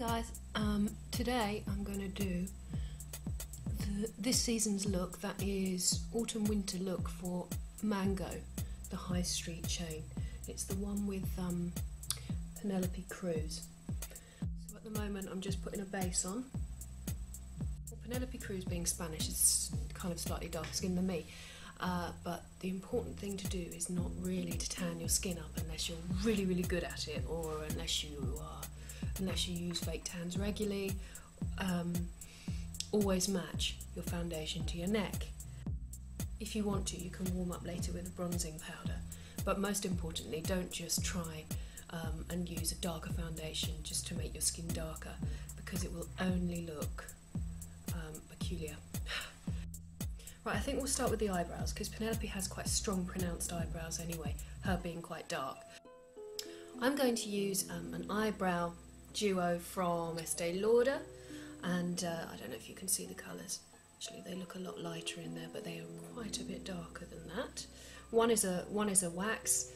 guys, today I'm going to do this season's look, that is autumn winter look for Mango, the high street chain. It's the one with Penelope Cruz. So at the moment I'm just putting a base on. Well, Penelope Cruz, being Spanish, is kind of slightly darker skinned than me, but the important thing to do is not really to tan your skin up unless you're really good at it, or unless you use fake tans regularly. Always match your foundation to your neck. If you want to, you can warm up later with a bronzing powder, but most importantly, don't just try and use a darker foundation just to make your skin darker, because it will only look peculiar. Right, I think we'll start with the eyebrows, because Penelope has quite strong pronounced eyebrows anyway, her being quite dark. I'm going to use an eyebrow duo from Estee Lauder, and I don't know if you can see the colours. Actually, they look a lot lighter in there, but they are quite a bit darker than that. One is a wax,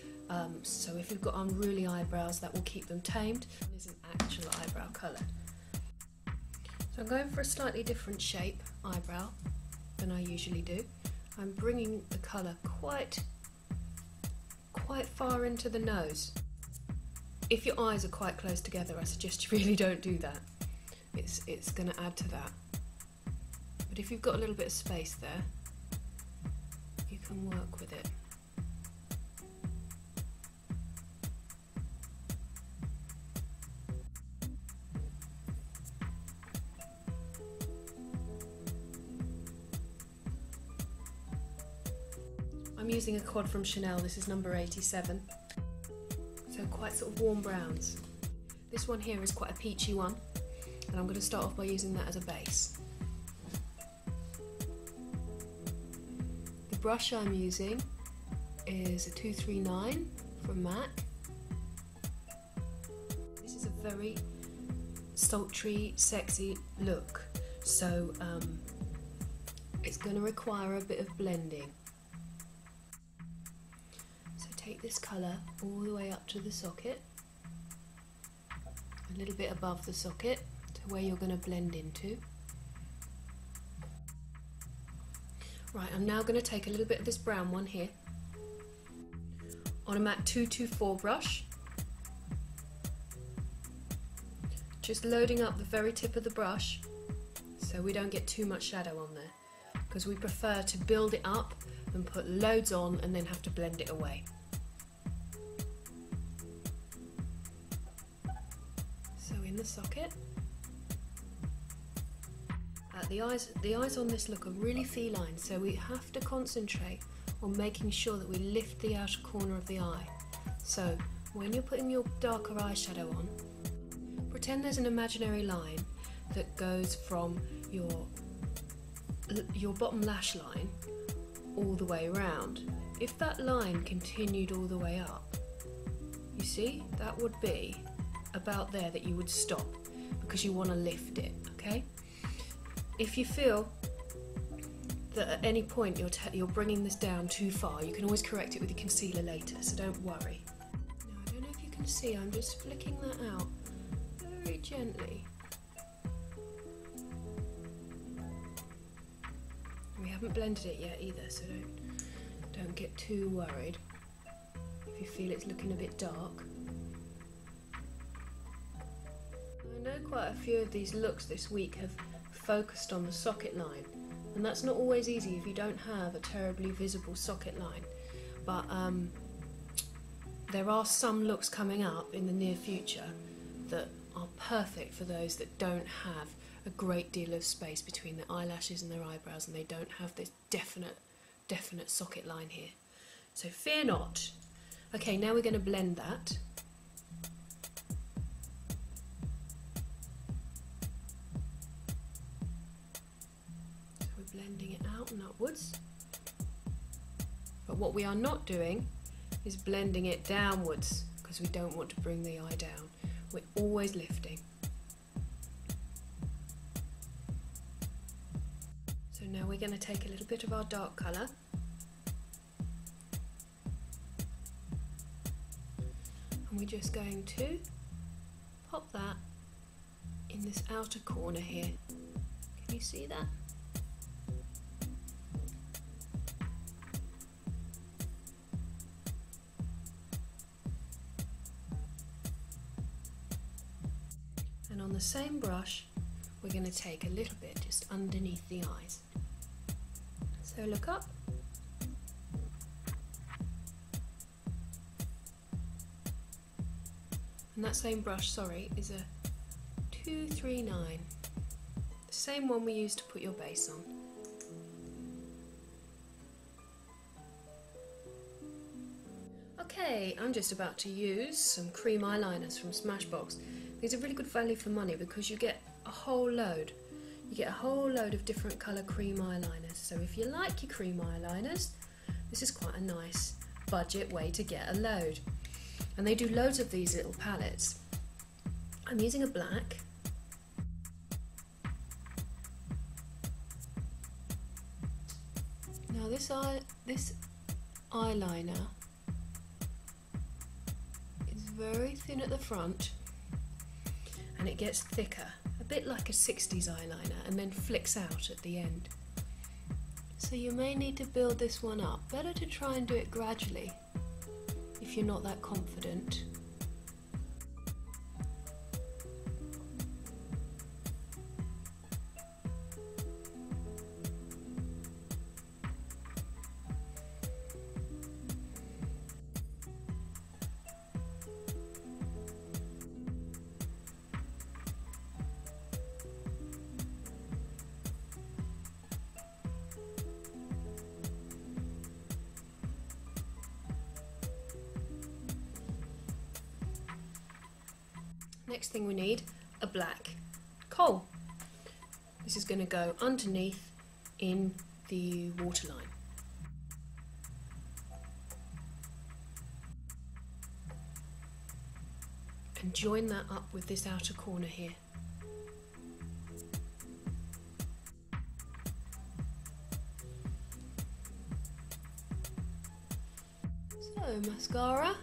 so if you've got unruly eyebrows, that will keep them tamed. One is an actual eyebrow colour. So I'm going for a slightly different shape eyebrow than I usually do. I'm bringing the colour quite far into the nose. If your eyes are quite close together, I suggest you really don't do that. It's going to add to that. But if you've got a little bit of space there, you can work with it. I'm using a quad from Chanel, this is number 87. So quite sort of warm browns. This one here is quite a peachy one, and I'm going to start off by using that as a base. The brush I'm using is a 239 from MAC. This is a very sultry, sexy look, so it's going to require a bit of blending. Take this colour all the way up to the socket, a little bit above the socket to where you're going to blend into. Right, I'm now going to take a little bit of this brown one here on a MAC 224 brush, just loading up the very tip of the brush so we don't get too much shadow on there, because we prefer to build it up and put loads on and then have to blend it away. In the socket. The eyes on this look are really feline, so we have to concentrate on making sure that we lift the outer corner of the eye. So when you're putting your darker eyeshadow on, pretend there's an imaginary line that goes from your bottom lash line all the way around. If that line continued all the way up, you see, that would be about there that you would stop, because you want to lift it, okay? If you feel that at any point you're bringing this down too far, you can always correct it with your concealer later, so don't worry. Now, I don't know if you can see, I'm just flicking that out very gently. We haven't blended it yet either, so don't get too worried if you feel it's looking a bit dark. I know quite a few of these looks this week have focused on the socket line, and that's not always easy if you don't have a terribly visible socket line, but there are some looks coming up in the near future that are perfect for those that don't have a great deal of space between their eyelashes and their eyebrows, and they don't have this definite socket line here. So fear not. Okay, now we're going to blend that. Blending it out and upwards, but what we are not doing is blending it downwards, because we don't want to bring the eye down. We're always lifting. So now we're going to take a little bit of our dark colour and we're just going to pop that this outer corner here. Can you see that? And on the same brush, we're going to take a little bit just underneath the eyes. So look up. And that same brush, sorry, is a 239. The same one we used to put your base on. Okay, I'm just about to use some cream eyeliners from Smashbox. These are really good value for money because you get a whole load. You get a whole load of different colour cream eyeliners. So if you like your cream eyeliners, this is quite a nice budget way to get a load. And they do loads of these little palettes. I'm using a black. Now this eyeliner is very thin at the front and it gets thicker, a bit like a 60s eyeliner, and then flicks out at the end. So you may need to build this one up. Better to try and do it gradually if you're not that confident. Next thing we need, a black coal. This is going to go underneath in the waterline. And join that up with this outer corner here. So, mascara.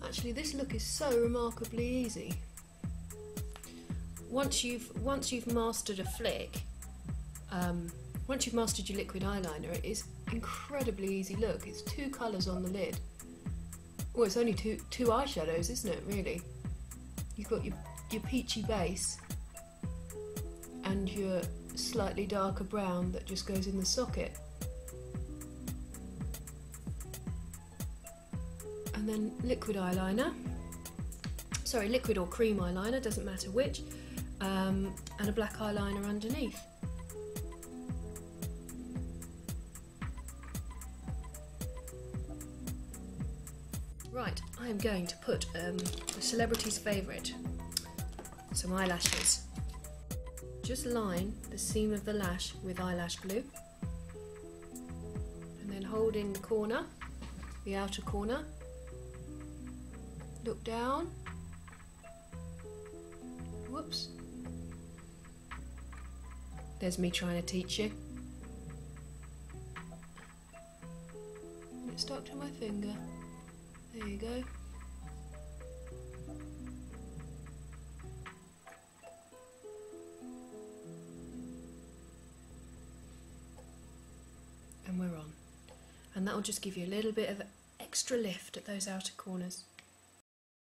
Actually, this look is so remarkably easy. Once you've mastered a flick, once you've mastered your liquid eyeliner, it is incredibly easy look. It's 2 colours on the lid. Well, it's only two eyeshadows, isn't it, really? You've got your peachy base and your slightly darker brown that just goes in the socket. And then liquid eyeliner, sorry, liquid or cream eyeliner, doesn't matter which, and a black eyeliner underneath. Right, I am going to put a celebrity's favourite, some eyelashes. Just line the seam of the lash with eyelash glue, and then holding the corner, the outer corner, look down, whoops, there's me trying to teach you, and it stuck to my finger, there you go. And we're on, and that will just give you a little bit of extra lift at those outer corners.